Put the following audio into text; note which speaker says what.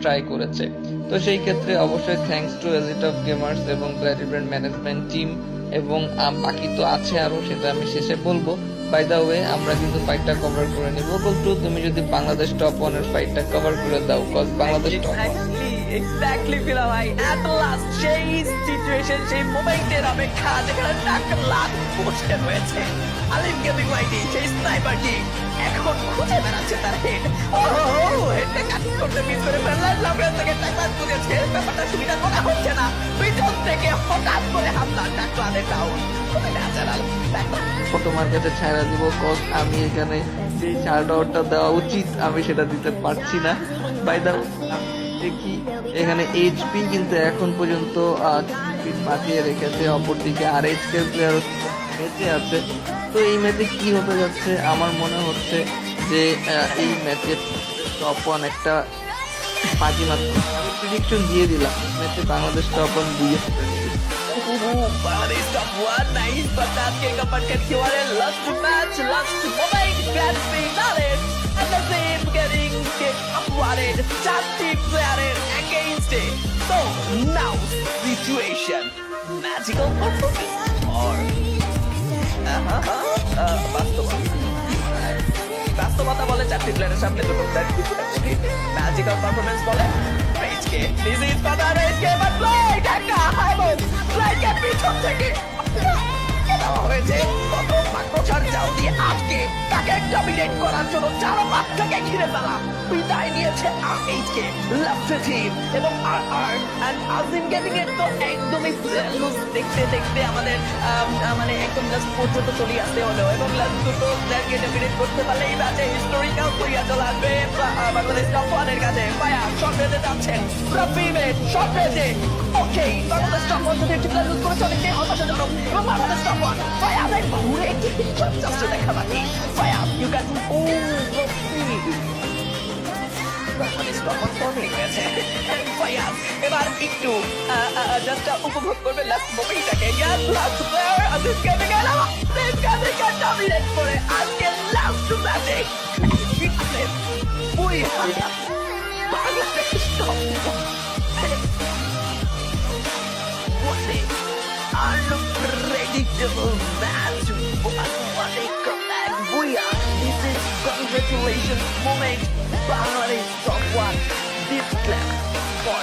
Speaker 1: Try করেছে। তো সেই ক্ষেত্রে অবশ্যই thanks to elite of gamers এবং গ্ল্যাডি ব্র্যান্ড ম্যানেজমেন্ট টিম এবং বাকি তো আছে আরো, সেটা আমি শেষে বলবো। বাই দা ওয়ে আমরা কিন্তু ফাইটটা কভার করে নিব। বলতো তুমি যদি বাংলাদেশ টপ 1 এর ফাইটটা কভার করে দাও, কজ বাংলাদেশ টপ 1।
Speaker 2: এক্স্যাক্টলি ফিলা ভাই, এট লাস্ট সেই সিচুয়েশন, সেই মোমেন্টের অপেক্ষা যেখানে টাকা লাখ বসে রয়েছে। আলিম গেমিং ওয়াইডি সেই স্নাইপারটি এখন খুঁজে বেড়াচ্ছে তার হেড। হেডটা কাট করতে মিস করে ফেললাম, লাভের থেকে টাকা তুলেছে। ব্যাপারটা সুবিধা করা হচ্ছে না, পিছন থেকে হঠাৎ করে হামলা, টাকলাতে ডাউন। খুবই ন্যাচারাল।
Speaker 1: তোমার কাছে ছাড়া দিব, কজ আমি এখানে যে শাউট আউটটা দেওয়া উচিত আমি সেটা দিতে পারছি না। বাই দা দেখি এখানে এইচপি কিন্তু এখন পর্যন্ত বাঁচিয়ে রেখেছে, অপরদিকে আর এইচকে প্লেয়ার বেঁচে আছে। তো এই ম্যাচে কি হতে যাচ্ছে, আমার মনে হচ্ছে যে এই ম্যাচে টপ 1 একটা বাজি মাত্র প্রেডিকশন দিয়ে দিলাম, ম্যাচে বাংলাদেশ টপ 1 দিয়ে
Speaker 2: Bangladesh top 1, nice, but that came up and get last match, last moment, grand finale. And the same getting upwarded, Chanti player against it. So now situation, magical performance or বাস্তবতা বলে চারটি প্লেয়ারের সামনে দুটো player magical performance বলে রেজকে। This is for the রেজকে, but like একটা হাইবোল লাইক পিছন থেকে হয়েছে কত মাকড়সার জাল দিয়ে আটকে তাকে ডমিনেট করার জন্য চার পাঁচ থেকে ঘিরে ফেলা। বিদায় নিয়েছে আরএইচকে, লেফট টিম এবং আর এন্ড আজিম গেমিং এর তো একদমই লুজ দেখতে দেখতে আমাদের মানে একদম লাস্ট পর্যন্ত চলে আসতে হলো এবং লাস্ট দুটো প্লেয়ারকে ডমিনেট করতে পারলে এই ম্যাচে হিস্টোরিক্যাল করিয়া চলে আসবে বাংলাদেশ টপ 1 এর কাছে। পায়া শট রেটে যাচ্ছেন, রাফিমে শট রেটে ওকে। বাংলাদেশ টপ 1 থেকে একটি প্লেয়ার লুজ করেছে, অনেকটাই হতাশাজনক। এবং বাংলাদেশ টপ 1 পায়া দেখ ঘুরে একটি পিকচার জাস্ট দেখা বাকি। পায়া ইউ ক্যান ও এবার একটু জাস্ট উপভোগ করবে লাস্ট মোমেন্টটাকে। লাস্ট প্লেয়ার আজিজ গেমিং এর আজিজ গেমিং এর ডমিনেট করে আজকে লাস্ট ম্যাচে ওই Bangladesh top what a unpredictable match. What a comeback. Booyah. This is congratulations moment. Bangladesh top 1. This clap for